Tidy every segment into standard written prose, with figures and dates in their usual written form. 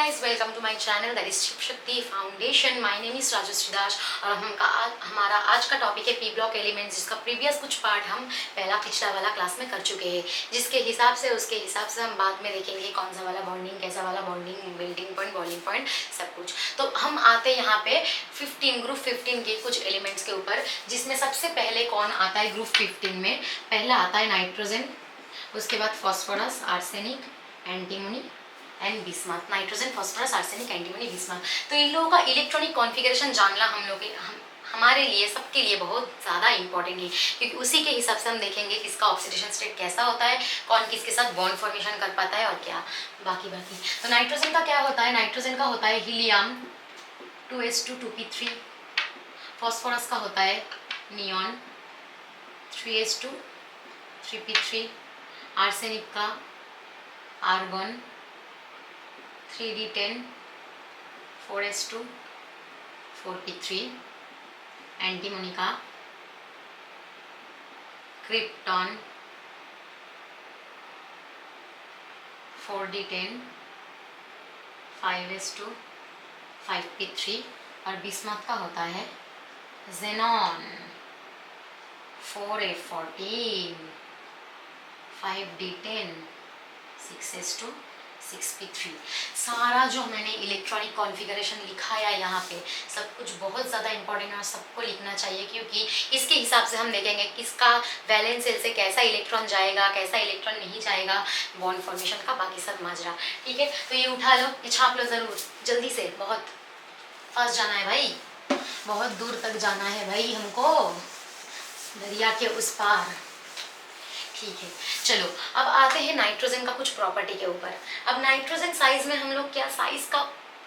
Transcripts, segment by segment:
guys, welcome to my channel that is Shiv Shakti foundation. My name is Rajshree Das और हमारा आज का टॉपिक है पी ब्लॉक एलिमेंट्स, जिसका प्रीवियस कुछ पार्ट हम पहला पिछला वाला क्लास में कर चुके हैं. जिसके हिसाब से उसके हिसाब से हम बाद में देखेंगे कौन सा वाला बॉन्डिंग, कैसा वाला bonding, building point, boiling point, सब कुछ. तो हम आते यहाँ पे ग्रुप 15 के कुछ एलिमेंट्स के ऊपर, जिसमें सबसे पहले कौन आता है ग्रुप 15 में. पहला आता है नाइट्रोजन, उसके बाद phosphorus, arsenic, antimony and bismuth. Nitrogen, phosphorus, arsenic, antimony, bismuth. तो इन लोगों का इलेक्ट्रॉनिक कॉन्फ़िगरेशन जानना हमारे लिए, सबके लिए बहुत ज़्यादा इंपॉर्टेंट है, क्योंकि उसी के हिसाब से हम देखेंगे किसका ऑक्सीडेशन स्टेट कैसा होता है, कौन किसके साथ बॉन्ड फॉर्मेशन कर पाता है और क्या बाकी. तो नाइट्रोजन का क्या होता है? नाइट्रोजन का होता है हीलियम 2s2 2p3. फॉस्फोरस का होता है नियॉन 3s2 3p3. आर्सेनिक का argon 3d10 4s2 4p3. Antimony का क्रिप्टॉन 4d10 5s2 5p3. और बिस्मथ का होता है xenon 4f14 5d10 6s2 6p3. सारा जो मैंने इलेक्ट्रॉनिक कॉन्फ़िगरेशन लिखा है यहाँ पे, सब कुछ बहुत ज़्यादा इंपॉर्टेंट है और सबको लिखना चाहिए, क्योंकि इसके हिसाब से हम देखेंगे किसका वैलेंस शेल से कैसा इलेक्ट्रॉन जाएगा, कैसा इलेक्ट्रॉन नहीं जाएगा, बॉन्ड फॉर्मेशन का बाकी सब माजरा. ठीक है, तो ये उठा लो, ये छाप लो ज़रूर जल्दी से. बहुत फास्ट जाना है भाई, बहुत दूर तक जाना है भाई हमको, दरिया के उस पार. ठीक है, चलो अब आते हैं नाइट्रोजन का कुछ प्रॉपर्टी के ऊपर. अब नाइट्रोजन साइज में हम लोग क्या, साइज का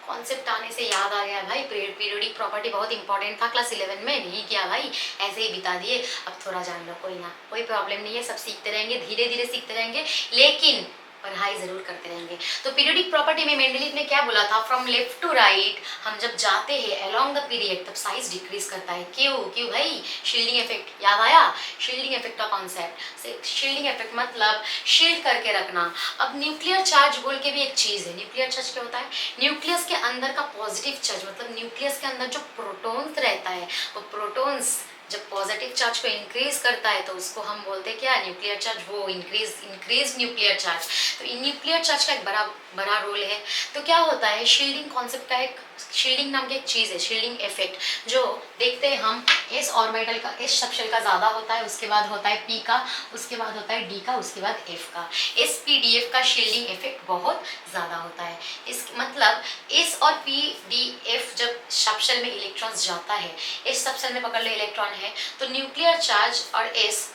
कॉन्सेप्ट आने से याद आ गया भाई, पीरियोडिक प्रॉपर्टी बहुत इंपॉर्टेंट था क्लास 11 में. नहीं किया भाई, ऐसे ही बिता दिए. अब थोड़ा जान लो, कोई ना, कोई प्रॉब्लम नहीं है, सब सीखते रहेंगे, धीरे धीरे सीखते रहेंगे, लेकिन पढ़ाई जरूर करते रहेंगे. तो पीरियोडिक प्रॉपर्टी में मेंडलीव ने क्या बोला था, फ्रॉम लेफ्ट टू राइट हम जब जाते हैं अलोंग द पीरियड, तब साइज डिक्रीज करता है. क्यों भाई? शील्डिंग इफेक्ट याद आया? शील्डिंग इफेक्ट का कॉन्सेप्ट. शील्डिंग इफेक्ट मतलब शील्ड करके रखना. अब न्यूक्लियर चार्ज बोल के भी एक चीज है. न्यूक्लियर चार्ज क्या होता है? न्यूक्लियस के अंदर का पॉजिटिव चार्ज, मतलब न्यूक्लियस के अंदर जो प्रोटॉन्स रहता है, वो प्रोटॉन्स जब पॉजिटिव चार्ज को इंक्रीज करता है तो उसको हम बोलते हैं क्या, न्यूक्लियर चार्ज. वो इंक्रीज न्यूक्लियर चार्ज. तो इन न्यूक्लियर चार्ज का एक बड़ा रोल है. तो क्या होता है, शील्डिंग कॉन्सेप्ट का एक, शील्डिंग नाम की एक चीज है, शील्डिंग इफेक्ट, जो देखते हैं हम एस ऑर्बिटल का, एस सबशेल का ज्यादा होता है, उसके बाद होता है पी का, उसके बाद होता है डी का, उसके बाद एफ का. एस पी डी एफ का शील्डिंग इफेक्ट बहुत ज्यादा होता है. इस मतलब एस और पी डी एफ जब सबशेल में इलेक्ट्रॉन्स जाता है, एस सबशेल में पकड़ लो इलेक्ट्रॉन है, तो न्यूक्लियर चार्ज और एस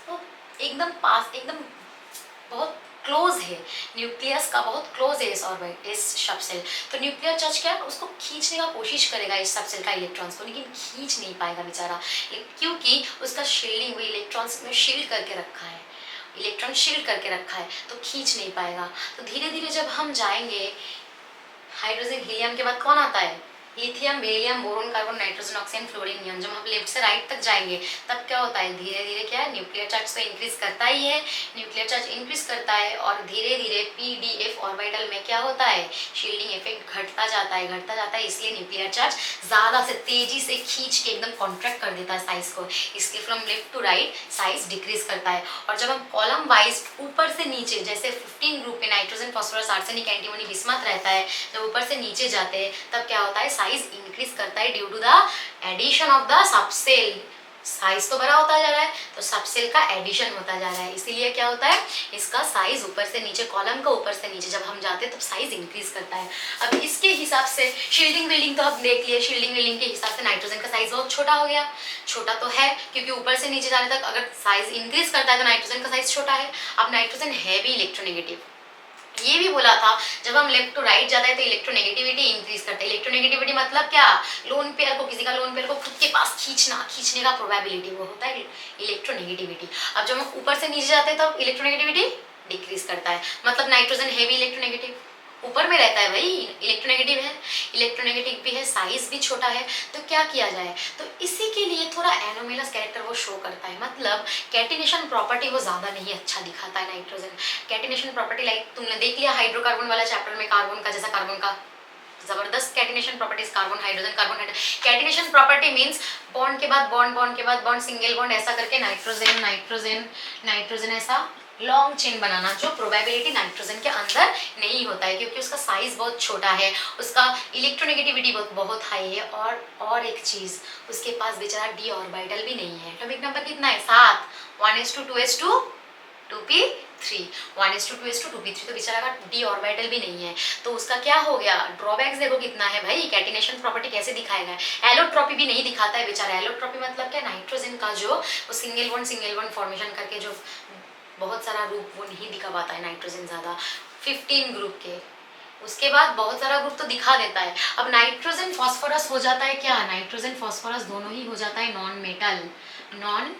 एकदम पास, एकदम बहुत क्लोज है, न्यूक्लियस का बहुत क्लोज है इस सबसेल. तो न्यूक्लियर चार्ज क्या है, उसको खींचने का कोशिश करेगा इस सबसेल का इलेक्ट्रॉन्स को, लेकिन खींच नहीं पाएगा बेचारा, क्योंकि उसका शील्डिंग, वो इलेक्ट्रॉन्स में शील्ड करके रखा है, इलेक्ट्रॉन शील्ड करके रखा है, तो खींच नहीं पाएगा. तो धीरे धीरे जब हम जाएंगे, हाइड्रोजन हीलियम के बाद कौन आता है, lithium, beryllium, boron, carbon, nitrogen, oxygen, fluorine, neon. जब हम लेफ्ट से राइट तक जाएंगे तब क्या होता है, धीरे धीरे क्या है, न्यूक्लियर चार्ज तो इंक्रीज करता ही है, न्यूक्लियर चार्ज इंक्रीज करता है, और धीरे धीरे पी डी एफ ऑर्बिटल में क्या होता है, शील्डिंग इफेक्ट घटता जाता है. इसलिए न्यूक्लियर चार्ज ज्यादा से तेजी से खींच के एकदम कॉन्ट्रैक्ट कर देता है साइज को, इसलिए from left to right size decrease करता है. और जब हम कॉलम वाइज ऊपर से नीचे, जैसे 15 ग्रुप में nitrogen, phosphorus, arsenic, antimony, bismuth रहता है, जब ऊपर से नीचे जाते हैं तब क्या होता है, साइज इंक्रीज करता है due to the addition of the subshell. Size तो बड़ा होता जा रहा है, तो सबसेल का एडिशन होता जा रहा है, इसीलिए क्या होता है, इसका साइज ऊपर से नीचे, कॉलम का ऊपर से नीचे जब हम जाते हैं तब साइज इंक्रीज करता है. अब इसके हिसाब से शील्डिंग विल्डिंग तो अब देख लिए, शील्डिंग विल्डिंग के हिसाब से नाइट्रोजन का साइज बहुत छोटा हो गया. छोटा तो है क्योंकि ऊपर से नीचे जाने तक अगर साइज इंक्रीज करता है तो नाइट्रोजन का साइज छोटा है. अब नाइट्रोजन है भी इलेक्ट्रोनेगेटिव, ये भी बोला था, जब हम लेफ्ट टू राइट जाता है तो इलेक्ट्रोनेगेटिविटी इंक्रीज करता है. इलेक्ट्रोनेगेटिविटी मतलब क्या, लोन पेयर को, किसी का लोन पेयर को खुद के पास खींचने का प्रोबेबिलिटी, वो होता है इलेक्ट्रोनेगेटिविटी. अब जब हम ऊपर से नीचे जाते हैं तो इलेक्ट्रोनेगेटिविटी डिक्रीज करता है. मतलब नाइट्रोजन हैवी इलेक्ट्रोनेगेटिव, ऊपर में रहता है भाई, इलेक्ट्रोनेगेटिव है, इलेक्ट्रोनेगेटिव भी है, साइज भी छोटा है. तो क्या किया जाए, तो इसी के लिए थोड़ा एनोमेलस कैरेक्टर वो शो करता है, मतलब कैटिनेशन प्रॉपर्टी वो ज्यादा नहीं अच्छा दिखाता है नाइट्रोजन. कैटिनेशन प्रॉपर्टी लाइक तुमने देख लिया हाइड्रोकार्बन वाला चैप्टर में, कार्बन का, जैसा कार्बन का जबरदस्त catenation properties, carbon hydrogen carbon hydrogen. Catenation property means bond के बाद बॉन्ड, बॉन्ड के बाद बॉन्ड, सिंगल बॉन्ड ऐसा करके नाइट्रोजन नाइट्रोजन नाइट्रोजन ऐसा लॉन्ग चेन बनाना, जो प्रोबेबिलिटी नाइट्रोजन के अंदर नहीं होता है क्योंकि उसका साइज बहुत छोटा है, उसका इलेक्ट्रोनेगेटिविटी बहुत हाई है, और एक चीज उसके पास बेचारा डी ऑर्बिटल भी नहीं है। एटॉमिक नंबर कितना है 7, 1s2 2p3, 1s2 2p3, तो बेचारा का डी ऑर्बिटल भी नहीं है, तो उसका क्या हो गया, ड्रॉबैक्स देखो कितना है भाई। कैटिनेशन प्रॉपर्टी कैसे दिखाएगा, एलोट्रॉपी भी नहीं दिखाता है बेचारा। एलोट्रॉपी मतलब क्या, नाइट्रोजन का जो वो सिंगल बॉन्ड फॉर्मेशन करके जो बहुत सारा ग्रुप वो नहीं दिखा पाता है नाइट्रोजन ज़्यादा, 15 ग्रुप के, उसके बाद बहुत सारा ग्रुप तो दिखा देता है। अब नाइट्रोजन फॉस्फोरस हो जाता है क्या, नाइट्रोजन फॉस्फोरस दोनों ही हो जाता है नॉन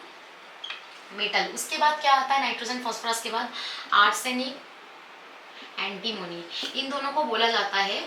मेटल। उसके बाद क्या आता है नाइट्रोजन फॉस्फोरस के बाद, आर्सेनिक, एंटीमोनी, इन दोनों को बोला जाता है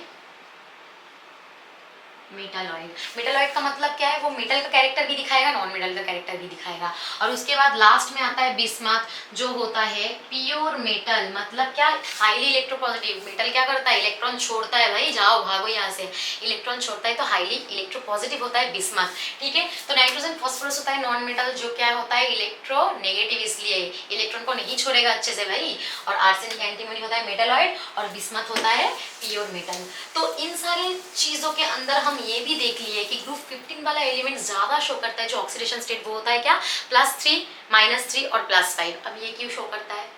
मेटालॉइड। मेटालॉइड का मतलब क्या है, वो मेटल का कैरेक्टर भी दिखाएगा, नॉन मेटल का कैरेक्टर भी दिखाएगा। और उसके बाद लास्ट में आता है बिस्मथ, जो होता है प्योर मेटल, मतलब क्या, हाईली इलेक्ट्रोपॉजिटिव। मेटल क्या करता है, इलेक्ट्रॉन छोड़ता है, भाई जाओ भागो यहाँ से, इलेक्ट्रॉन छोड़ता है, तो हाईली इलेक्ट्रोपॉजिटिव होता है बिस्मथ, ठीक है। तो नाइट्रोजन फॉस्फोरस होता है नॉन मेटल, जो क्या होता है इलेक्ट्रोनेगेटिव, इसलिए इलेक्ट्रॉन को नहीं छोड़ेगा अच्छे से भाई। और आर्सेनिक, एंटीमोनी होता है मेटालॉइड, और बिस्मथ होता है प्योर मेटल। तो इन सारी चीजों के अंदर हम ये भी देख लिए कि ग्रुप 15 वाला एलिमेंट ज्यादा शो करता है, जो ऑक्सीडेशन स्टेट वो होता है क्या, +3, -3 और +5। अब ये क्यों शो करता है,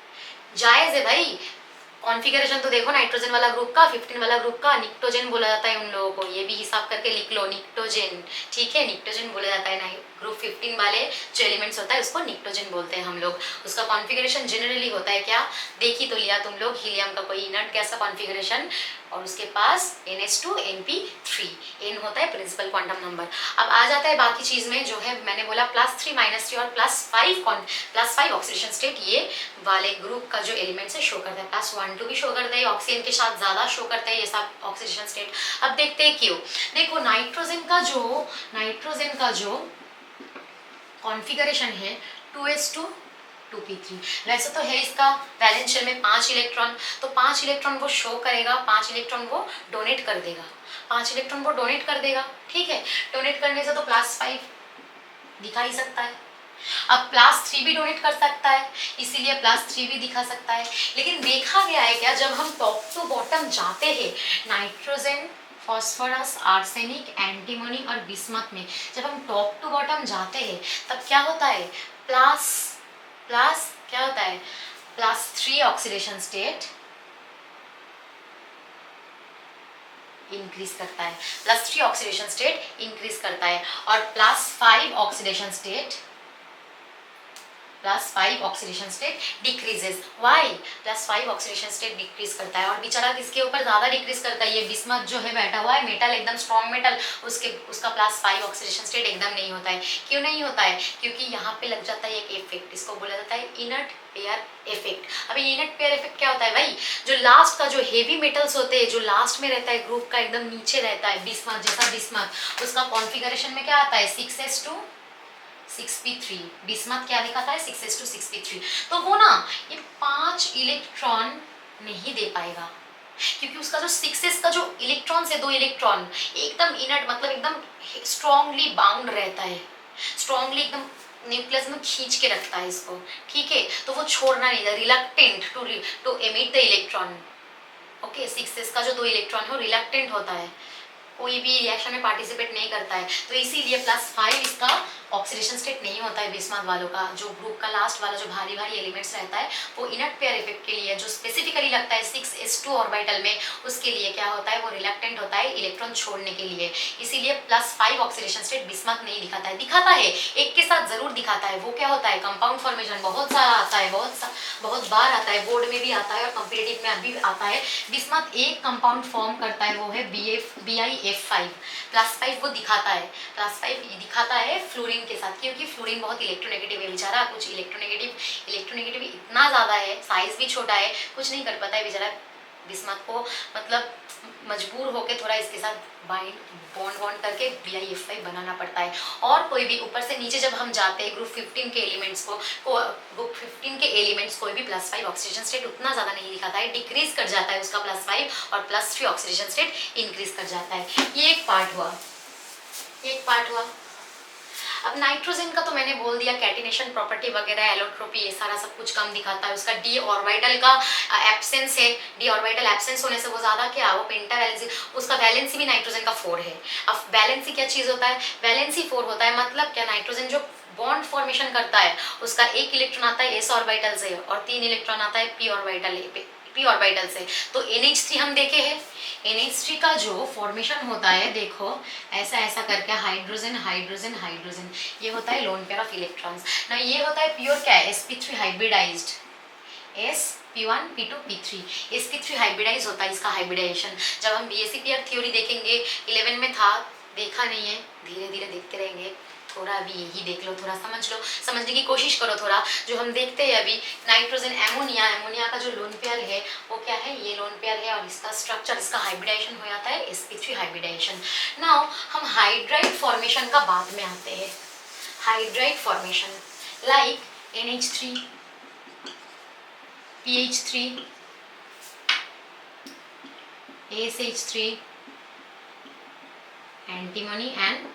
जायज है भाई। कॉन्फ़िगरेशन तो देखो नाइट्रोजन वाला ग्रुप का, 15 वाला ग्रुप का निक्टोजेन बोला जाता है उन लोगों को, ये भी हिसाब करके लिख लो, निक्टोजेन, ठीक है, निक्टोजेन बोला जाता है। ग्रुप 15 वाले जो एलिमेंट्स होता है उसको निक्टोजेन बोलते हैं हम लोग। उसका कॉन्फ़िगरेशन जनरली होता है क्या, देख ही तो लिया तुम लोग, हीलियम का कोई इनर्ट गैस का कॉन्फ़िगरेशन, और उसके पास NH2 NP3, N होता है प्रिंसिपल क्वांटम नंबर। अब आ जाता है बाकी चीज में, जो है मैंने बोला +3, -3 और +5 ऑक्सीडेशन स्टेट, ये वाले ग्रुप का जो एलिमेंट है शो करता है, +1 2 भी शो करता है, ऑक्सीजन के साथ ज्यादा शो करता है ये सब ऑक्सीडेशन स्टेट। अब देखते हैं क्यों। देखो नाइट्रोजन का जो कॉन्फ़िगरेशन है 2s2 2p3, वैसे तो है इसका वैलेंस शेल में 5 इलेक्ट्रॉन, तो 5 इलेक्ट्रॉन वो शो करेगा, 5 इलेक्ट्रॉन वो डोनेट कर देगा, 5 इलेक्ट्रॉन वो डोनेट कर देगा, ठीक है। डोनेट करने से तो +5 दिखा ही सकता है। अब +3 भी डोनेट कर सकता है, इसीलिए +3 भी दिखा सकता है। लेकिन देखा गया है क्या, जब हम टॉप टू बॉटम जाते हैं नाइट्रोजन, फॉस्फोरस, आर्सेनिक, एंटीमोनी और बिस्मथ में, जब हम टॉप टू बॉटम जाते हैं तब क्या होता है, प्लस क्या होता है, +3 ऑक्सीडेशन स्टेट इंक्रीज करता है, +3 ऑक्सीडेशन स्टेट इंक्रीज करता है, और +5 oxidation state decreases. Why, +5 oxidation state decrease करता है, और बेचारा किसके ऊपर ज्यादा डिक्रीज करता है, ये बिस्मथ जो है बैठा हुआ है मेटल, एकदम स्ट्रॉन्ग मेटल, उसका +5 ऑक्सीडेशन स्टेट एकदम नहीं होता है। क्यों नहीं होता है, क्योंकि यहाँ पे लग जाता है एक इफेक्ट, इसको बोला जाता है इनर्ट पेयर इफेक्ट। अब ये इनर्ट पेयर इफेक्ट क्या होता है भाई, जो लास्ट का जो हेवी मेटल्स होते हैं, जो लास्ट में रहता है ग्रुप का एकदम नीचे रहता है, बिस्मथ जैसा बिस्मथ, उसका कॉन्फ़िगरेशन में क्या आता है 6s2 6p3, बिस्मथ क्या दिखाता है 6s2 6p3, तो वो ना ये 5 इलेक्ट्रॉन नहीं दे पाएगा, क्योंकि उसका जो 6s का जो इलेक्ट्रॉन है, 2 इलेक्ट्रॉन एकदम इनर्ट, मतलब एकदम स्ट्रॉन्गली बाउंड रहता है, स्ट्रॉन्गली एकदम न्यूक्लियस में खींच के रखता है इसको, ठीक है। तो वो छोड़ना नहीं, reluctant to emit the electron, okay. 6s का जो 2 इलेक्ट्रॉन है वो रिलक्टेंट होता है, कोई भी रिएक्शन में पार्टिसिपेट नहीं करता है, तो इसीलिए +5 इसका ऑक्सीडेशन स्टेट नहीं होता है बिस्मथ वालों का। जो ग्रुप का लास्ट वाला जो भारी भारी एलिमेंट्स रहता है वो इनर्ट पेयर इफेक्ट के लिए, जो स्पेसिफिकली लगता है 6s2 ऑर्बिटल में, उसके लिए क्या होता है, वो रिलक्टेंट होता है इलेक्ट्रॉन छोड़ने के लिए, इसीलिए +5 ऑक्सीडेशन स्टेट बिस्मथ नहीं दिखाता है। दिखाता है, एक के साथ जरूर दिखाता है, वो क्या होता है कंपाउंड फॉर्मेशन, बहुत सारा आता है, बहुत बार आता है, बोर्ड में भी आता है और कॉम्पिटिटिव में अभी आता है। बिस्मथ एक कंपाउंड फॉर्म करता है, वो है BiF5, +5 वो दिखाता है, +5 दिखाता है फ्लोरीन के साथ, क्योंकि फ्लोरीन बहुत इलेक्ट्रोनेगेटिव है बेचारा, कुछ इलेक्ट्रोनेगेटिव इतना ज़्यादा है, साइज भी छोटा है, कुछ नहीं कर पाता है बेचारा बिस्मथ को, मतलब मजबूर होकर थोड़ा इसके साथ बॉन्ड करके BiF5 बनाना पड़ता है। और कोई भी ऊपर से नीचे जब हम जाते हैं ग्रुप 15 के एलिमेंट्स ग्रुप 15 के एलिमेंट्स कोई भी +5 ऑक्सीडेशन स्टेट उतना ज़्यादा नहीं दिखाता है, डिक्रीज कर जाता है उसका +5 और +3 ऑक्सीडेशन स्टेट इंक्रीज कर जाता है। ये एक पार्ट हुआ। अब नाइट्रोजन का तो मैंने बोल दिया, कैटिनेशन प्रॉपर्टी वगैरह, एलोट्रोपी, ये सारा सब कुछ कम दिखाता है। उसका डी ऑर्बिटल का एब्सेंस है, डी ऑर्बिटल एब्सेंस होने से वो ज़्यादा क्या, वो पेंटा वैलेंसी, उसका वैलेंसी भी नाइट्रोजन का 4 है। अब वैलेंसी क्या चीज़ होता है, वैलेंसी 4 होता है, मतलब क्या, नाइट्रोजन जो बॉन्ड फॉर्मेशन करता है उसका 1 इलेक्ट्रॉन आता है s ऑर्बिटल से और 3 इलेक्ट्रॉन आता है p ऑर्बिटल से। तो NH3 हम देखे हैं, NH3 का जो फॉर्मेशन होता है, देखो ऐसा ऐसा करके हाइड्रोजन हाइड्रोजन हाइड्रोजन, ये होता है लोन पेयर ऑफ इलेक्ट्रॉन्स ना। ये होता है प्योर क्या है, sp3 hybridised, sp1 p2 p3, sp3 hybridise होता है इसका हाइब्रिडाइजेशन। जब हम BSc थ्योरी देखेंगे, 11 में था, देखा नहीं है, धीरे धीरे देखते रहेंगे, थोड़ा अभी यही देख लो, थोड़ा समझ लो, समझने की कोशिश करो थोड़ा। जो हम देखते हैं अभी नाइट्रोजन एमोनिया का जो लोन पेयर है वो क्या है, ये लोन पेयर है और इसका स्ट्रक्चर, इसका हाइब्रिडाइजेशन हो जाता है sp3 हाइब्रिडाइजेशन। नाउ हम हाइड्राइड फॉर्मेशन का बाद में आते हैं। Hydride formation like NH3, PH3, ASH3, antimony and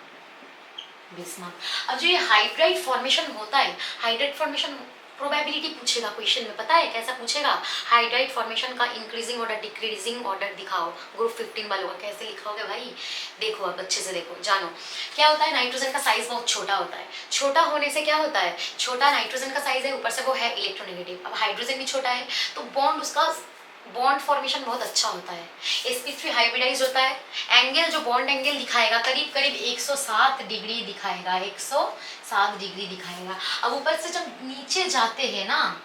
bismuth. अब जो ये हाइड्राइड फॉर्मेशन होता है, हाइड्राइड फॉर्मेशन प्रोबेबिलिटी पूछेगा क्वेश्चन में, पता है कैसा पूछेगा, हाइड्राइड फॉर्मेशन का इंक्रीजिंग ऑर्डर डिक्रीजिंग ऑर्डर दिखाओ ग्रुप 15 वालों का। कैसे लिखोगे भाई, देखो अब अच्छे से देखो, जानो क्या होता है। नाइट्रोजन का साइज बहुत छोटा होता है, छोटा होने से क्या होता है, छोटा नाइट्रोजन का साइज है, ऊपर से वो है इलेक्ट्रोनेगेटिव। अब हाइड्रोजन भी छोटा है तो बॉन्ड फॉर्मेशन बहुत अच्छा होता है, sp3 हाइब्रिडाइज होता है। एंगल जो बॉन्ड एंगल दिखाएगा करीब करीब 107 डिग्री दिखाएगा, 107 डिग्री दिखाएगा। अब ऊपर से जब नीचे जाते हैं ना,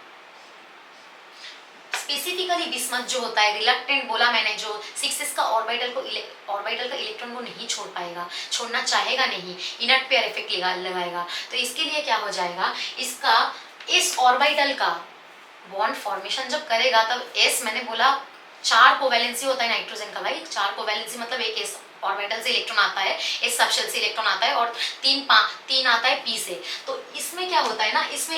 स्पेसिफिकली बिस्मथ जो होता है रिलक्टेंट, बोला मैंने, जो 6s का ऑर्बिटल का इलेक्ट्रॉन को नहीं छोड़ पाएगा, छोड़ना चाहेगा नहीं, इनर्ट पेयर इफेक्ट लगाएगा। तो इसके लिए क्या हो जाएगा, इसका इस ऑर्बिटल का बॉन्ड फॉर्मेशन जब करेगा तब s, मैंने बोला 4 कोवैलेंसी होता है नाइट्रोजन का भाई, 4 कोवैलेंसी मतलब एक s ऑर्बिटल से इलेक्ट्रॉन आता है, s सबशेल से इलेक्ट्रॉन आता है और 3 आता है p से। तो इसमें क्या होता है ना, इसमें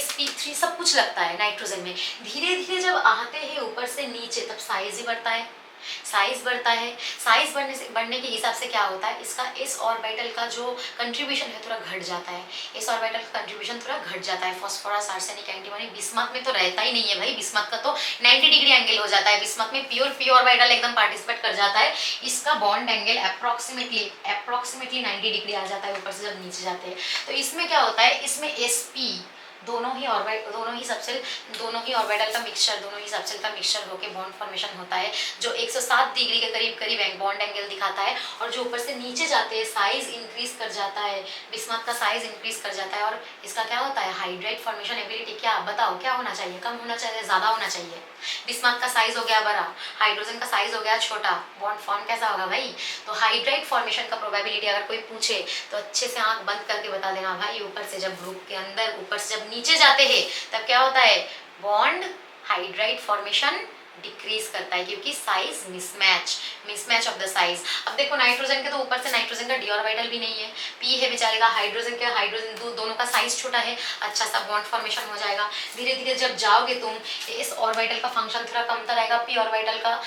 sp3 सब कुछ लगता है नाइट्रोजन में। धीरे धीरे जब आते हैं ऊपर से नीचे तब साइज ही बढ़ता है, साइज बढ़ने के हिसाब से क्या होता है, इसका s ऑर्बिटल का जो कंट्रीब्यूशन है थोड़ा घट जाता है, s ऑर्बिटल का कंट्रीब्यूशन थोड़ा घट जाता है। फॉस्फोरस, आर्सेनिक, एंटीमनी, बिस्मथ में तो रहता ही नहीं है भाई, बिस्मथ का तो 90 डिग्री एंगल हो जाता है, बिस्मथ में प्योर p ऑर्बिटल एकदम पार्टिसिपेट कर जाता है, इसका बॉन्ड एंगल अप्रोक्सीमेटली 90 डिग्री आ जाता है ऊपर से जब नीचे जाते हैं। तो इसमें क्या होता है, इसमें sp दोनों ही ऑर्बिटल का मिक्सचर होके बॉन्ड फॉर्मेशन होता है, जो 107 डिग्री के करीब बॉन्ड एंगल दिखाता है। और जो ऊपर से नीचे जाते हैं साइज इंक्रीज कर जाता है, बिस्मथ का साइज इंक्रीज कर जाता है। और इसका क्या होता है, हाइड्राइड फॉर्मेशन एबिलिटी क्या, बताओ क्या होना चाहिए, कम होना चाहिए, ज्यादा होना चाहिए। बिस्मथ का साइज हो गया बड़ा, हाइड्रोजन का साइज हो गया छोटा, बॉन्ड फॉर्म कैसा होगा भाई। तो हाइड्राइड फॉर्मेशन का प्रोबेबिलिटी अगर कोई पूछे तो अच्छे से आंख बंद करके बता देना भाई, ऊपर से जब ग्रुप के अंदर ऊपर से जब नीचे जाते हैं तब क्या होता है, बॉन्ड हाइड्राइड फॉर्मेशन डिक्रीज करता है, क्योंकि size mismatch of the size. अब देखो नाइट्रोजन के तो ऊपर से नाइट्रोजन का डी ऑर्बिटल भी नहीं है, p है बेचारे का, हाइड्रोजन दोनों का साइज छोटा है, अच्छा सा बॉन्ड फॉर्मेशन हो जाएगा। धीरे धीरे जब जाओगे तुम, इस ऑर्बिटल का फंक्शन थोड़ा कमता रहेगा, p ऑर्बिटल का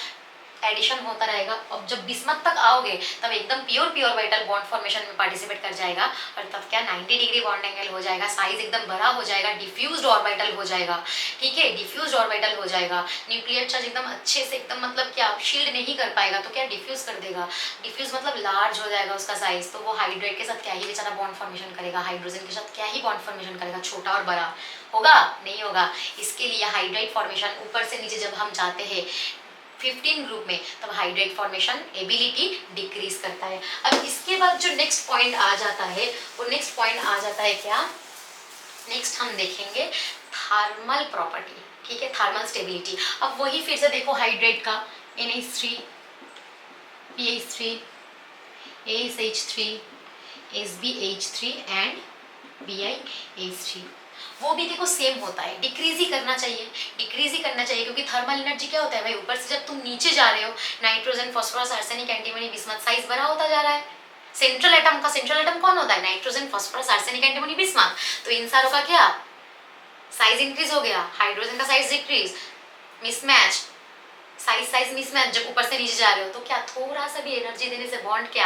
एडिशन होता रहेगा। अब जब बिस्मथ तक आओगे तब एकदम pure p orbital bond formation में पार्टिसिपेट कर जाएगा और तब क्या 90 डिग्री बॉन्ड एंगल हो जाएगा, साइज एकदम बड़ा हो जाएगा, डिफ्यूज्ड ऑर्बिटल हो जाएगा, ठीक है, डिफ्यूज्ड ऑर्बिटल हो जाएगा। न्यूक्लियर चार्ज एकदम अच्छे से एकदम मतलब क्या शील्ड नहीं कर पाएगा तो क्या डिफ्यूज कर देगा, डिफ्यूज मतलब लार्ज हो जाएगा उसका साइज। तो वो हाइड्राइड के साथ क्या ही बेचारा बॉन्ड फॉर्मेशन करेगा, हाइड्रोजन के साथ क्या ही बॉन्ड फॉर्मेशन करेगा, छोटा और बड़ा होगा, नहीं होगा। इसके लिए हाइड्राइड फॉर्मेशन ऊपर से नीचे जब हम जाते हैं 15 ग्रुप में तब हाइड्राइड फॉर्मेशन एबिलिटी डिक्रीज करता है। अब इसके बाद जो नेक्स्ट पॉइंट आ जाता है वो नेक्स्ट पॉइंट आ जाता है क्या, नेक्स्ट हम देखेंगे थर्मल प्रॉपर्टी, ठीक है, थर्मल स्टेबिलिटी। अब वही फिर से देखो हाइड्राइड का NH3, PH3, ASH3, SbH3 and BiH3। वो भी देखो सेम होता है, डिक्रीज ही करना चाहिए, डिक्रीज ही करना चाहिए, क्योंकि थर्मल एनर्जी क्या होता है भाई, ऊपर से जब तुम नीचे जा रहे हो, nitrogen, phosphorus, arsenic, antimony, bismuth, size बड़ा होता जा रहा है। सेंट्रल एटम कौन होता है, nitrogen, phosphorus, arsenic, antimony, bismuth. तो इन सारों का क्या साइज इंक्रीज हो गया, हाइड्रोजन का size decrease, mismatch, size mismatch. जब ऊपर से नीचे जा रहे हो तो क्या थोड़ा सा भी एनर्जी देने से बॉन्ड क्या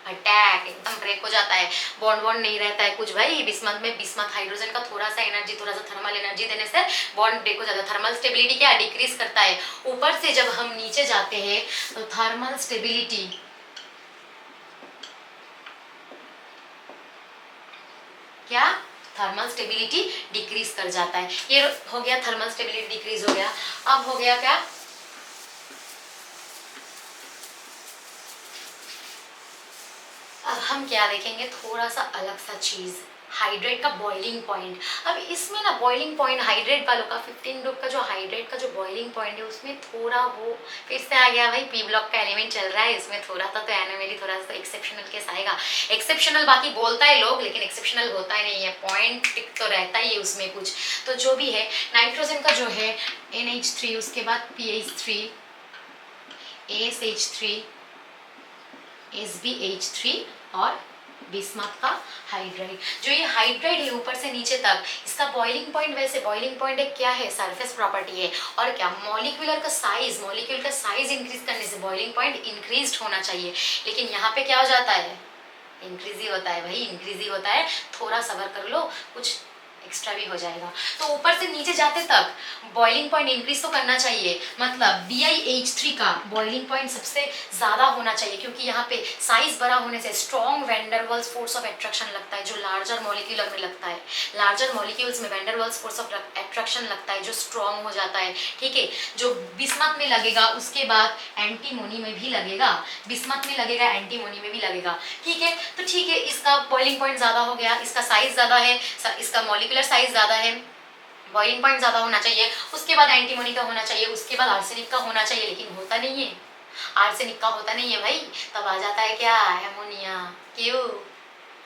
अटैक, एकदम ब्रेक हो जाता है, बॉन्ड बॉन्ड नहीं रहता है कुछ भाई। बिस्मथ में बिस्मथ हाइड्रोजन का थोड़ा सा एनर्जी, थोड़ा सा थर्मल एनर्जी देने से बॉन्ड ब्रेक हो जाता है। थर्मल स्टेबिलिटी क्या डिक्रीज करता है। ऊपर से जब हम नीचे जाते हैं तो थर्मल स्टेबिलिटी क्या, थर्मल स्टेबिलिटी डिक्रीज कर जाता है। ये हो गया थर्मल स्टेबिलिटी डिक्रीज हो गया। अब हो गया क्या, अब हम क्या देखेंगे, थोड़ा सा अलग सा चीज, हाइड्रेट का बॉइलिंग पॉइंट। अब इसमें ना बॉइलिंग पॉइंट हाइड्रेट वालों का 15 ग्रुप का जो हाइड्रेट का जो बॉइलिंग पॉइंट है उसमें थोड़ा वो फिर से आ गया भाई, पी ब्लॉक का एलिमेंट चल रहा है इसमें थोड़ा सा, तो एनोमली थोड़ा सा एक्सेप्शनल केस आएगा। एक्सेप्शनल बाकी बोलता है लोग, लेकिन एक्सेप्शनल होता ही नहीं है, पॉइंट टिक तो रहता ही है उसमें कुछ। तो जो भी है, नाइट्रोजन का जो है NH3, उसके बाद PH3, ASH3, SbH3 और बिस्मथ का हाइड्राइड। जो ये हाइड्राइड है ऊपर से नीचे तक, इसका बॉइलिंग पॉइंट, वैसे बॉइलिंग पॉइंट एक क्या है, सरफेस प्रॉपर्टी है। और क्या, मॉलिक्यूल का साइज इंक्रीज करने से बॉइलिंग पॉइंट इंक्रीज होना चाहिए, लेकिन यहाँ पे क्या हो जाता है, इंक्रीज ही होता है भाई, इंक्रीज ही होता है। थोड़ा सबर कर लो, कुछ एक्स्ट्रा भी हो जाएगा। तो ऊपर से नीचे जाते तक बॉइलिंग पॉइंट इंक्रीज तो करना चाहिए, मतलब BiH3 का बॉइलिंग पॉइंट सबसे ज्यादा होना चाहिए, क्योंकि यहाँ पे साइज बड़ा होने से strong der Waals force of attraction लगता है, जो लार्जर मॉलिक्यूल में लगता है। लार्जर मॉलिक्यूल्स में वैंडरवाल्स फोर्स ऑफ एट्रैक्शन लगता है, जो स्ट्रॉन्ग हो जाता है, ठीक है। जो बिस्मथ में लगेगा उसके बाद एंटीमोनी में भी लगेगा, बिस्मथ में लगेगा एंटीमोनी में भी लगेगा, ठीक है। तो ठीक है, इसका बॉइलिंग पॉइंट ज्यादा हो गया, इसका साइज ज्यादा है, इसका मॉलिक्यूलर साइज ज्यादा है, बॉइलिंग पॉइंट ज्यादा होना चाहिए, उसके बाद एंटीमोनी का होना चाहिए, उसके बाद आर्सेनिक का होना चाहिए, लेकिन होता नहीं है, आर्सेनिक का होता नहीं है भाई। तब आ जाता है क्या, एमोनिया। क्यों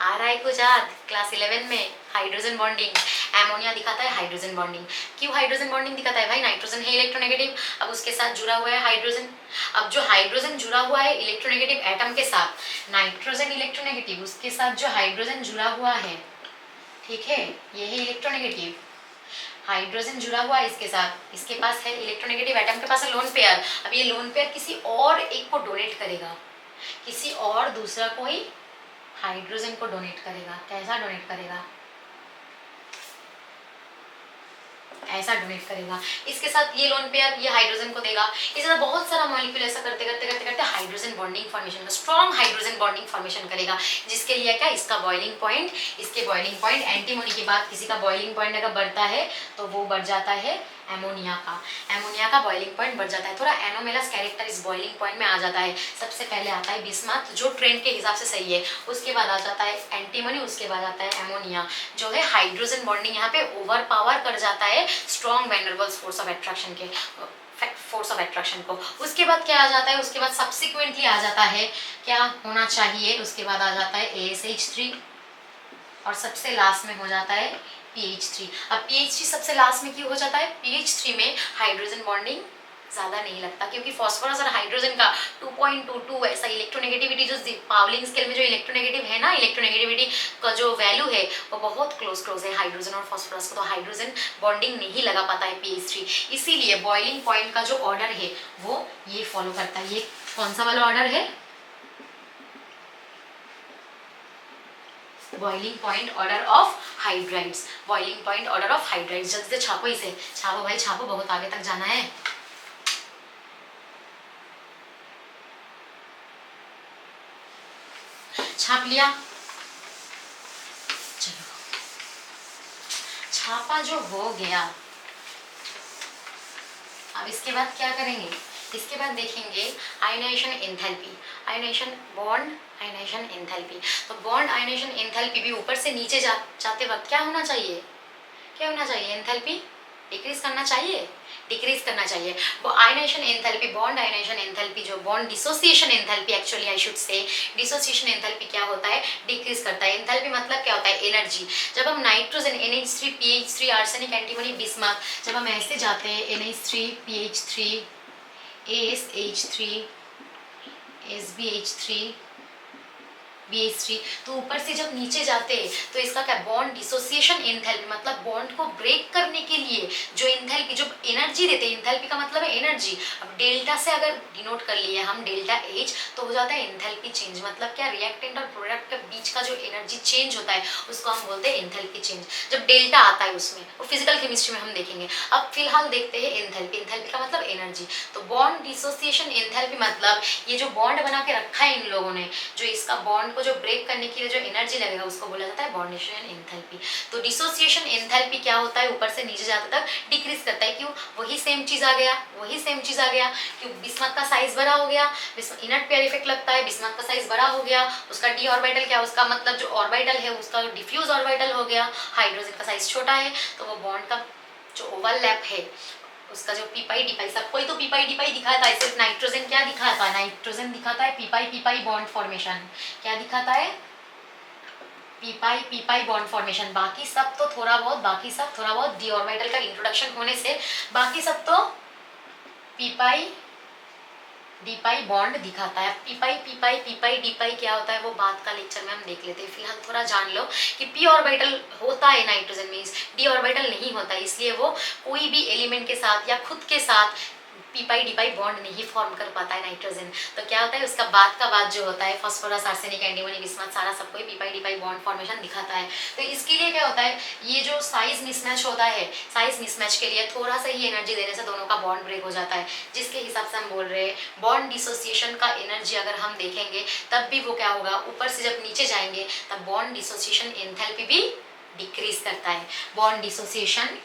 आ रहा है कुछ याद क्लास 11 में, हाइड्रोजन बॉन्डिंग, एमोनिया दिखाता है हाइड्रोजन बॉन्डिंग। क्यों हाइड्रोजन बॉन्डिंग दिखाता है भाई, नाइट्रोजन है इलेक्ट्रोनेगेटिव, अब उसके साथ जुड़ा हुआ है हाइड्रोजन। अब जो हाइड्रोजन जुड़ा हुआ है इलेक्ट्रोनेगेटिव एटम के साथ, नाइट्रोजन इलेक्ट्रोनेगेटिव, उसके साथ जो हाइड्रोजन जुड़ा हुआ है, ठीक है, ये है इलेक्ट्रोनेगेटिव, हाइड्रोजन जुड़ा हुआ है इसके साथ, इसके पास है इलेक्ट्रोनेगेटिव एटम के पास है लोन पेयर। अब ये लोन पेयर किसी और एक को डोनेट करेगा, किसी और दूसरा कोई हाइड्रोजन को डोनेट करेगा। कैसा डोनेट करेगा, ऐसा डोनेट करेगा, इसके साथ ये लोन पेयर ये हाइड्रोजन को देगा। इस तरह बहुत सारा मॉलिक्यूल ऐसा करते करते करते करते hydrogen bonding formation, strong hydrogen bonding formation करेगा, जिसके लिए क्या, इसका बॉइलिंग पॉइंट, इसके बॉइलिंग पॉइंट, एंटीमोनी के बाद किसी का बॉइलिंग पॉइंट अगर बढ़ता है तो वो बढ़ जाता है एमोनिया का, एमोनिया का बॉइलिंग पॉइंट बढ़ जाता है, थोड़ा एनोमेलस कैरेक्टर इस बॉइलिंग पॉइंट में आ जाता है। सबसे पहले आता है बिस्मथ, जो ट्रेंड के हिसाब से सही है, उसके बाद आ जाता है एंटीमोनी, उसके बाद आता है एमोनिया। जो है हाइड्रोजन बॉन्डिंग यहाँ पे ओवर पावर कर जाता है strong van der Waals force of attraction के, फोर्स ऑफ एट्रैक्शन को। उसके बाद क्या आ जाता है, उसके बाद सब्सिक्वेंटली आ जाता है क्या होना चाहिए, उसके बाद आ जाता है ASH3 और सबसे लास्ट में हो जाता है PH3। अब PH3 सबसे लास्ट में क्यों हो जाता है, PH3 में हाइड्रोजन बॉन्डिंग ज़्यादा नहीं लगता, क्योंकि फॉस्फोरस और हाइड्रोजन का 2.22 ऐसा इलेक्ट्रोनेगेटिविटी, जो पाउलिंग स्केल में जो इलेक्ट्रोनेगेटिव है ना, इलेक्ट्रोनेगेटिविटी का जो वैल्यू है वो बहुत क्लोज है हाइड्रोजन और फॉस्फोरस को, तो हाइड्रोजन बॉन्डिंग नहीं लगा पाता है PH3। इसीलिए बॉइलिंग पॉइंट का जो ऑर्डर है वो ये फॉलो करता है। ये कौन सा वाला ऑर्डर है, boiling point order of hydrides, boiling point order of hydrides. जल्दी से छापो, इसे छापो भाई छापो, बहुत आगे तक जाना है। छाप लिया, चलो छापा जो हो गया, अब इसके बाद क्या करेंगे, इसके बाद देखेंगे ionization enthalpy, ionization bond ionization enthalpy. तो बॉन्ड आयनाइजेशन एंथैल्पी भी ऊपर से नीचे जाते वक्त क्या होना चाहिए, क्या होना चाहिए, एंथैल्पी डिक्रीज करना चाहिए, डिक्रीज करना चाहिए। वो ionisation enthalpy, bond ionization enthalpy, जो bond dissociation enthalpy actually I should say, dissociation enthalpy क्या होता है, डिक्रीज करता है। एंथैल्पी मतलब क्या होता है, एनर्जी। जब हम nitrogen NH3 PH3 arsenic antimony bismuth, जब हम ऐसे जाते हैं NH3 PH3 ASH3 SbH3 BH3, तो ऊपर से जब नीचे जाते हैं तो इसका क्या, बॉन्ड डिसोसिएशन एंथैल्पी मतलब बॉन्ड को ब्रेक करने के लिए जो एंथैल्पी, जो एनर्जी देते हैं, एंथैल्पी का मतलब है एनर्जी। अब डेल्टा से अगर डिनोट कर लिए हम डेल्टा H, तो हो जाता है एंथैल्पी चेंज। मतलब क्या, रिएक्टेंट और प्रोडक्ट के बीच का जो एनर्जी चेंज होता है उसको हम बोलते हैं एंथैल्पी चेंज। जब डेल्टा आता है उसमें, वो फिजिकल केमिस्ट्री में हम देखेंगे। अब फिलहाल देखते हैं एंथैल्पी। एंथैल्पी का मतलब एनर्जी। तो बॉन्ड डिसोसिएशन एंथैल्पी मतलब ये जो बॉन्ड बना के रखा है इन लोगों ने, जो इसका बॉन्ड को जो ब्रेक करने के लिए जो एनर्जी लगेगा उसको बोला जाता है बॉन्ड डिसोसिएशन एंथैल्पी। तो डिसोसिएशन एंथैल्पी क्या होता है, ऊपर से नीचे जाते तक डिक्रीज करता है। क्यों, वही सेम चीज आ गया, वही सेम चीज आ गया। क्यों, बिस्मथ का साइज बड़ा हो गया, इनर्ट पेयर इफेक्ट लगता है, बिस्मथ का साइज बड़ा हो गया, उसका डी ऑर्बिटल क्या, उसका मतलब जो ऑर्बिटल है उसका डिफ्यूज ऑर्बिटल हो गया, हाइड्रोजन का साइज छोटा है, तो वो बॉन्ड का जो ओवरलैप है उसका जो पीपाई डीपाई, सब कोई तो पीपाई डीपाई दिखाता है, सिर्फ नाइट्रोजन क्या दिखाता है, नाइट्रोजन दिखाता है पीपाई पीपाई बॉन्ड फॉर्मेशन। क्या दिखाता है, पीपाई पीपाई बॉन्ड फॉर्मेशन। बाकी सब तो थोड़ा बहुत, बाकी सब थोड़ा बहुत डी ऑर्बिटल का इंट्रोडक्शन होने से बाकी सब तो पीपाई डीपाई बॉन्ड दिखाता है। पीपाई पीपाई पीपाई डीपाई क्या होता है वो बाद का लेक्चर में हम देख लेते हैं। फिलहाल थोड़ा जान लो कि पी ऑर्बिटल होता है नाइट्रोजन में, डी ऑर्बिटल नहीं होता है, इसलिए वो कोई भी एलिमेंट के साथ या खुद के साथ पीपाई डीपाई बॉन्ड नहीं फॉर्म कर पाता है नाइट्रोजन। तो क्या होता है, उसका बाद का बाद जो होता है फास्फोरस आर्सेनिक एंटीमनी बिस्मथ सारा सबको पीपाई डीपाई बॉन्ड फॉर्मेशन दिखाता है। तो इसके लिए क्या होता है, ये जो साइज मिसमैच होता है, साइज मिसमैच के लिए थोड़ा सा ही एनर्जी देने से दोनों का बॉन्ड ब्रेक हो जाता है, जिसके हिसाब से हम बोल रहे हैं बॉन्ड डिसोसिएशन का एनर्जी अगर हम देखेंगे तब भी वो क्या होगा, ऊपर से जब नीचे जाएंगे तब बॉन्ड डिसोसिएशन एंथैल्पी भी डिक्रीज करता है। Bond dissociation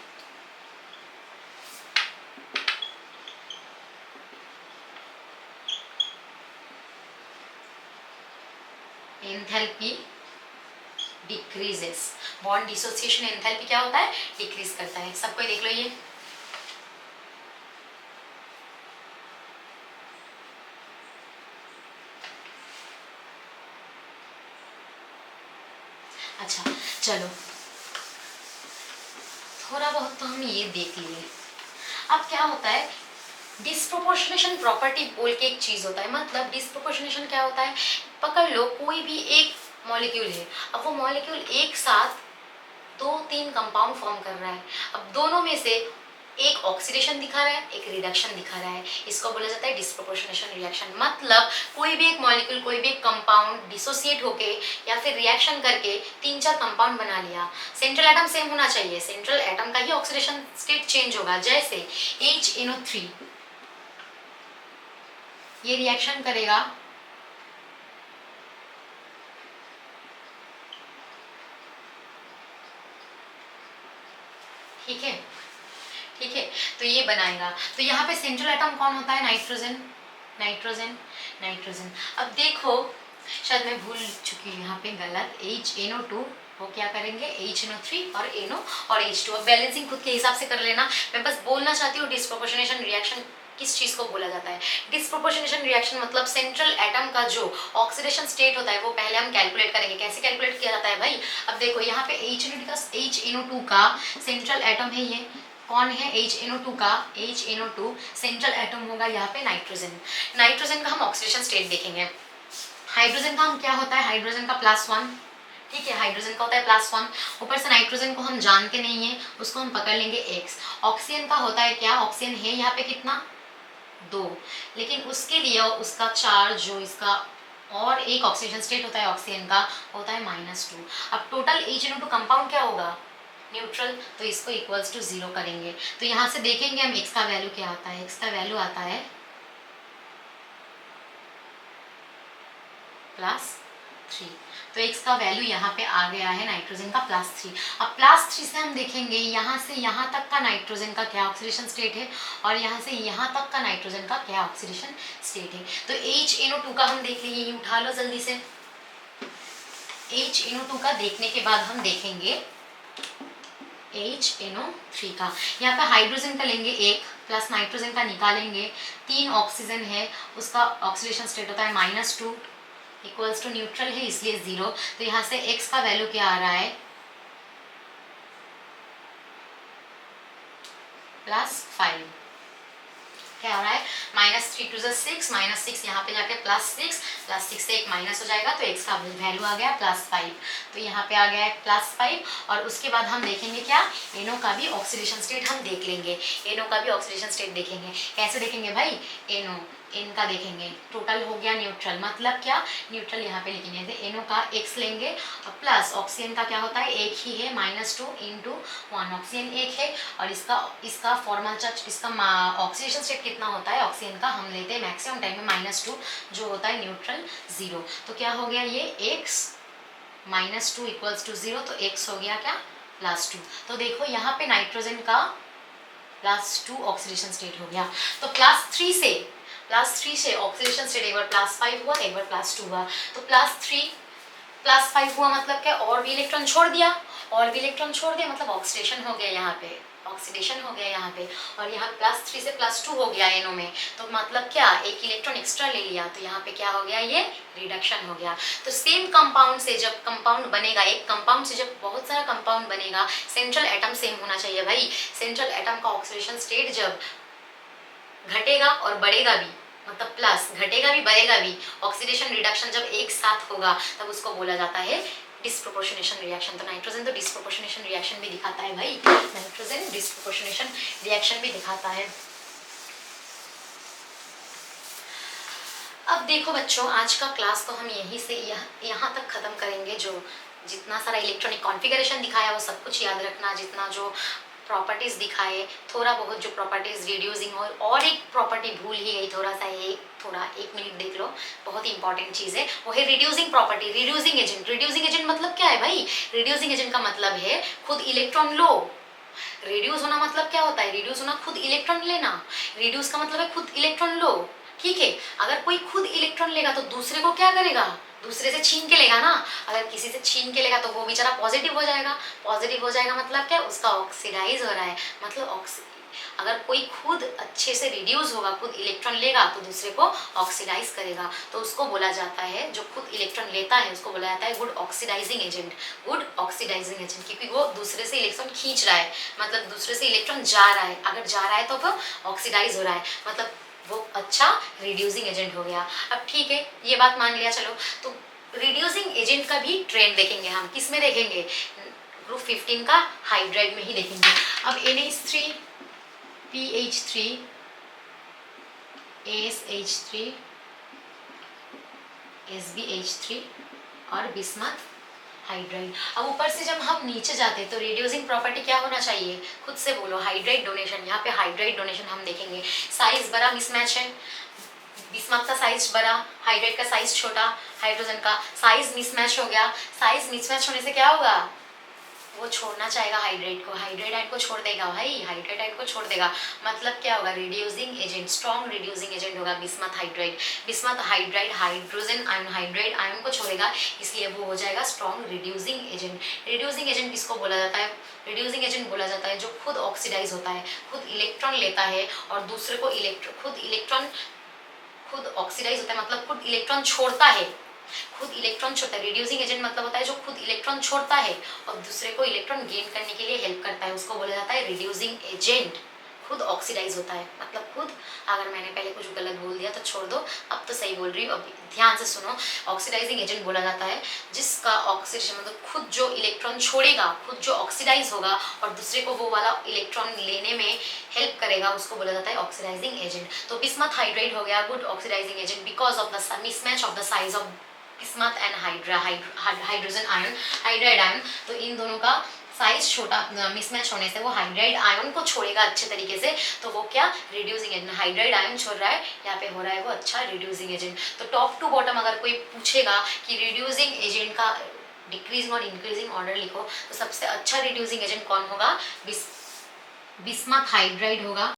enthalpy decreases, bond dissociation enthalpy क्या होता है, डिक्रीज करता है। सबको देख लो ये, अच्छा चलो थोड़ा बहुत तो हम ये देख लिए। अब क्या होता है, डिस्प्रोपोर्शनेशन प्रॉपर्टी बोल के एक चीज होता है। मतलब डिस्प्रोपोर्शनेशन क्या होता है, पकड़ लो कोई भी एक मॉलिक्यूल है, अब वो मॉलिक्यूल एक साथ 2-3 कंपाउंड फॉर्म कर रहा है, अब दोनों में से एक ऑक्सीडेशन दिखा रहा है, एक रिडक्शन दिखा रहा है, इसको बोला जाता है डिस्प्रोपोर्शनेशन रिएक्शन। मतलब कोई भी एक मॉलिक्यूल, कोई भी एक कंपाउंड डिसोसिएट होके या फिर रिएक्शन करके 3-4 कंपाउंड बना लिया, सेंट्रल एटम सेम होना चाहिए, सेंट्रल एटम का ही ऑक्सीडेशन स्टेट चेंज होगा। जैसे HNO3 ये रिएक्शन करेगा ठीक है, ठीक है, तो ये बनाएगा। तो यहाँ पे सेंट्रल एटम कौन होता है, नाइट्रोजन, नाइट्रोजन, नाइट्रोजन। अब देखो शायद मैं भूल चुकी हूँ यहाँ पे गलत, HNO2 वो क्या करेंगे, HNO3 और NO और H2। अब बैलेंसिंग खुद के हिसाब से कर लेना, मैं बस बोलना चाहती हूँ डिस्प्रोपोर्शनेशन रिएक्शन किस चीज को बोला जाता है। डिस्प्रोपोर्शनेशन रिएक्शन मतलब सेंट्रल एटम का जो ऑक्सीडेशन स्टेट होता है वो पहले हम कैलकुलेट करेंगे। कैसे कैलकुलेट किया जाता है भाई, अब देखो यहाँ पे HNO2 का सेंट्रल एटम है, ये कौन है, HNO2 का, HNO2 सेंट्रल एटम होगा यहाँ पे नाइट्रोजन। नाइट्रोजन का हम ऑक्सीडेशन स्टेट देखेंगे। हाइड्रोजन का हम क्या होता है, हाइड्रोजन का +1, ठीक है, हाइड्रोजन का होता है +1। ऊपर से नाइट्रोजन को हम जानते नहीं है, उसको हम पकड़ लेंगे x। ऑक्सीजन का होता है क्या, ऑक्सीजन है यहाँ पे कितना, 2, लेकिन उसके लिए उसका चार्ज जो इसका और एक ऑक्सीडेशन स्टेट होता है ऑक्सीजन का होता है -2। अब टोटल HNO2 कंपाउंड क्या होगा, न्यूट्रल, तो इसको इक्वल्स टू 0 करेंगे। तो यहाँ से देखेंगे हम x का वैल्यू क्या आता है, x का वैल्यू आता है +3। तो x का वैल्यू यहाँ पे आ गया है नाइट्रोजन का +3। अब +3 से हम देखेंगे यहाँ से यहाँ तक का नाइट्रोजन का क्या ऑक्सीडेशन स्टेट है और यहाँ से यहाँ तक का नाइट्रोजन का क्या ऑक्सीडेशन स्टेट है। तो HNO2 का हम देख लेंगे, उठा लो जल्दी से। HNO2 का देखने के बाद हम देखेंगे HNO3 का। यहाँ पे हाइड्रोजन का लेंगे 1 प्लस नाइट्रोजन का निकालेंगे, 3 ऑक्सीजन है, उसका ऑक्सीडेशन स्टेट होता है -2 इक्वल्स टू न्यूट्रल है इसलिए 0। तो यहाँ से x का वैल्यू क्या आ रहा है +5। क्या हो रहा है -3 2 6 -6 यहाँ पे जाके +6 से एक माइनस हो जाएगा तो x का वैल्यू आ गया +5। तो यहाँ पे आ गया है +5 और उसके बाद हम देखेंगे क्या NO का भी ऑक्सीडेशन स्टेट हम देख लेंगे। NO का भी ऑक्सीडेशन स्टेट देखेंगे। कैसे देखेंगे भाई NO N का देखेंगे, टोटल हो गया न्यूट्रल, मतलब क्या न्यूट्रल यहाँ पे लिखेंगे। तो NO का x लेंगे और प्लस ऑक्सीजन का क्या होता है एक ही है -2 × 1 ऑक्सीजन एक है और इसका फॉर्मल चार्ज इसका ऑक्सीडेशन स्टेट कितना होता है ऑक्सीजन का हम लेते हैं मैक्सिमम टाइम में -2 जो होता है न्यूट्रल 0। तो क्या हो गया ये x -2 इक्वल्स टू 0 तो x हो गया क्या +2। तो देखो यहाँ पे नाइट्रोजन का +2 ऑक्सीडेशन स्टेट हो गया। तो +3 से ऑक्सीडेशन स्टेट एक बार +5 हुआ एक बार +2 हुआ। तो +3 +5 हुआ मतलब क्या और भी इलेक्ट्रॉन छोड़ दिया मतलब ऑक्सीडेशन हो गया यहाँ पे और यहाँ +3 से +2 हो गया NO में। तो मतलब क्या एक इलेक्ट्रॉन एक्स्ट्रा ले लिया तो यहाँ पे क्या हो गया ये रिडक्शन हो गया। तो सेम कंपाउंड से जब कंपाउंड बनेगा, एक कंपाउंड से जब बहुत सारा कंपाउंड बनेगा, सेंट्रल एटम सेम होना चाहिए भाई। सेंट्रल एटम का ऑक्सीडेशन स्टेट जब घटेगा और बढ़ेगा भी, मतलब प्लस घटेगा भी बढ़ेगा भी, ऑक्सीडेशन रिडक्शन जब एक साथ होगा तब उसको बोला जाता है डिस्प्रोपोर्शनेशन रिएक्शन। तो नाइट्रोजन तो डिस्प्रोपोर्शनेशन रिएक्शन भी दिखाता है भाई, नाइट्रोजन डिस्प्रोपोर्शनेशन रिएक्शन भी दिखाता है। अब देखो बच्चों आज का क्लास तो हम यहीं से यहाँ तक खत्म करेंगे। जो जितना सारा इलेक्ट्रॉनिक कॉन्फ़िगरेशन दिखाया वो सब कुछ याद रखना, जितना जो प्रॉपर्टीज दिखाए, थोड़ा बहुत जो प्रॉपर्टीज रिड्यूसिंग और एक प्रॉपर्टी भूल ही गई थोड़ा सा, एक मिनट देख लो, बहुत ही इंपॉर्टेंट चीज़ है, वो है reducing property, reducing agent. Reducing agent मतलब क्या है भाई, रिड्यूसिंग एजेंट का मतलब है खुद इलेक्ट्रॉन लो। रिड्यूस होना मतलब क्या होता है, रिड्यूस होना खुद इलेक्ट्रॉन लेना, रिड्यूस का मतलब है खुद इलेक्ट्रॉन लो। ठीक है, अगर कोई खुद इलेक्ट्रॉन लेगा तो दूसरे को क्या करेगा, दूसरे से छीन के लेगा ना। अगर किसी से छीन के लेगा तो वो बेचारा पॉजिटिव हो जाएगा मतलब क्या उसका ऑक्सीडाइज हो रहा है, मतलब अगर कोई खुद अच्छे से रिड्यूस होगा, खुद इलेक्ट्रॉन लेगा तो दूसरे को ऑक्सीडाइज करेगा, तो उसको बोला जाता है, जो खुद इलेक्ट्रॉन लेता है उसको बोला जाता है गुड ऑक्सीडाइजिंग एजेंट, क्योंकि वो दूसरे से इलेक्ट्रॉन खींच रहा है, मतलब दूसरे से इलेक्ट्रॉन जा रहा है, अगर जा रहा है तो वो ऑक्सीडाइज हो रहा है, मतलब वो अच्छा रिड्यूसिंग एजेंट हो गया। अब ठीक है ये बात मान लिया, चलो तो रिड्यूसिंग एजेंट का भी ट्रेंड देखेंगे हम, किस में देखेंगे, ग्रुप 15 का हाइड्राइड में ही देखेंगे। अब NH3 PH3 ASH3 SbH3 और बिस्मथ हाइड्राइड। अब ऊपर से जब हम नीचे जाते हैं तो रिड्यूसिंग प्रॉपर्टी क्या होना चाहिए, खुद से बोलो, हाइड्राइड डोनेशन। यहाँ पे हाइड्राइड डोनेशन हम देखेंगे, साइज बड़ा मिसमैच है, बिस्मथ का साइज बड़ा, हाइड्राइड का साइज छोटा, हाइड्रोजन का साइज मिसमैच हो गया। साइज मिसमैच होने से क्या होगा, वो छोड़ना चाहेगा हाइड्राइड को, हाइड्राइड आयन को छोड़ देगा भाई, हाइड्राइड आयन को छोड़ देगा, मतलब क्या होगा reducing agent, strong reducing agent होगा bismuth hydride hydrogen ion hydride ion को छोड़ेगा, इसलिए वो हो जाएगा strong reducing agent. Reducing agent किसको बोला जाता है, रिड्यूसिंग एजेंट बोला जाता है जो खुद ऑक्सीडाइज होता है, खुद इलेक्ट्रॉन लेता है और दूसरे को खुद ऑक्सीडाइज होता है, मतलब खुद इलेक्ट्रॉन छोड़ता है, रिड्यूसिंग एजेंट मतलब होता है जो खुद इलेक्ट्रॉन छोड़ता है और दूसरे को इलेक्ट्रॉन गेन करने के लिए हेल्प करता है, उसको बोला जाता है रिड्यूसिंग एजेंट। खुद ऑक्सीडाइज होता है मतलब खुद, अगर मैंने पहले कुछ गलत बोल दिया तो छोड़ दो, अब तो सही बोल रही हूँ, अब ध्यान से सुनो। ऑक्सीडाइजिंग एजेंट बोला जाता है जिसका ऑक्सीडेशन मतलब खुद जो इलेक्ट्रॉन छोड़ेगा, खुद जो ऑक्सीडाइज होगा और दूसरे को वो वाला इलेक्ट्रॉन लेने में हेल्प करेगा, उसको बोला जाता है ऑक्सीडाइजिंग एजेंट। तो बिस्मथ हाइड्राइड हो गया good oxidizing agent because of the mismatch of the size of bismuth and hydrogen ion, hydride ion. तो इन दोनों का साइज छोटा मिसमैच होने से वो हाइड्राइड आयन को छोड़ेगा अच्छे तरीके से, तो वो क्या रिड्यूसिंग एजेंट, हाइड्राइड आयन छोड़ रहा है, यहाँ पे हो रहा है वो अच्छा रिड्यूसिंग एजेंट। तो टॉप टू बॉटम अगर कोई पूछेगा कि रिड्यूसिंग एजेंट का डिक्रीजिंग और इंक्रीजिंग ऑर्डर लिखो, तो सबसे अच्छा रिड्यूसिंग एजेंट कौन होगा, बिस्मथ हाइड्राइड होगा।